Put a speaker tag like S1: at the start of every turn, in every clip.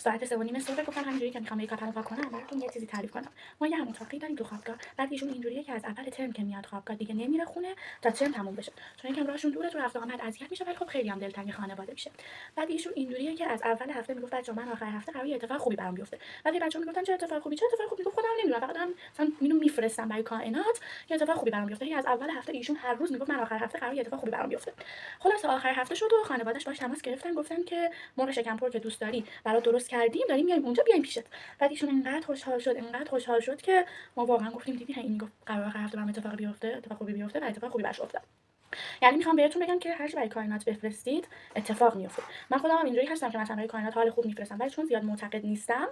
S1: ساعت 3:30 صبح گفتم همینجوری که میخوام میکاپمو پاک کنم براتون یه چیزی تعریف کنم. ما یه هماتاقی داریم تو خوابگاه. بعد ایشون اینجوریه که از اول ترم که میاد خوابگاه دیگه نمیره خونه تا ترم تموم بشه، چون یکم راهشون دوره، تو رفت و آمد اذیت میشه، ولی خب خیلی هم دلتنگ خانواده میشه. بعد ایشون اینجوریه که از اول هفته میگفت بچه‌ها من آخر هفته قراره اتفاق خوبی برام بیفته. بعد بچه‌ها میگفتن چه اتفاق خوبی چه اتفاق خوبی، میگفت خودم نمیدونم، فقط هم مثلا اینو میفرستم برای کائنات که اتفاق خوبی برام بیفته. از اول هفته ایشون هر روز میگفت من آخر هفته قراره اتفاق خوبی برام بیفته. خلاص آخر هفته شد و خانواده‌اش باهاش تماس گرفتن، گفتن که مرغ شکم پر که دوست داری برات درست کردیم، داریم میایم اونجا، بیایم پیشت. بعد ایشون انقدر خوشحال شد که ما واقعا گفتیم دیدی این میگفت قرار آخر هفته برام اتفاق بیفته، اتفاق خوبی بیفته و اتفاق خوبی براش افتاد. یعنی میخوام بهتون بگم که هر چی برای کائنات بفرستید اتفاق میفته. من خودم هم اینجوری هستم که مثلا برای کائنات حال خوب میفرستم، ولی چون زیاد معتقد نیستم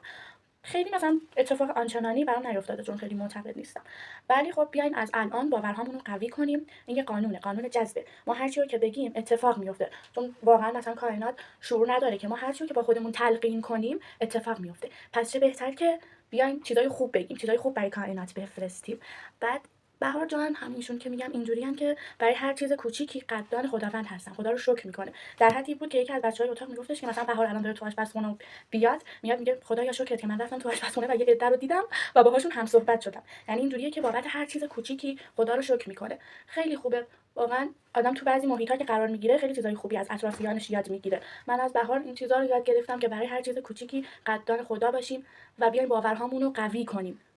S1: خیلی مثلا اتفاق آنچنانی برام نیفتاده، چون خیلی معتقد نیستم. ولی خب بیاین از الان باورهامون رو قوی کنیم. این یه قانون جذبه، ما هر چی رو که بگیم اتفاق میفته، چون واقعا مثلا کائنات شعور نداره که ما هر چی رو که با خودمون تلقین کنیم اتفاق میفته. پس چه بهتر که بیایم چیزای خوب بگیم، چیزای خوب برای کائنات بفرستیم. بعد بهار جان همیشون که میگم اینجوریان که برای هر چیز کوچیکی قدردان خداوند هستن، خدا رو شکر میکنه. در حدی بود که یکی از بچه‌های اتاق میگفتش که مثلا بهار الان داره تو آشپزخونه بیاد، میاد میگه خدایا شکرت که من رفتم تو آشپزخونه و یه عده رو دیدم و باهاشون هم صحبت شدم. یعنی اینجوریه که بابت هر چیز کوچیکی خدا رو شکر میکنه. خیلی خوبه واقعا. آدم تو بعضی محیط‌ها که قرار میگیره خیلی چیزای خوبی از اطرافیانش یاد میگیره. من از بهار این چیزا رو یاد گرفتم که برای هر چیز کوچیکی قدردان خدا باشیم و بیایم باورهامون رو قوی کنیم.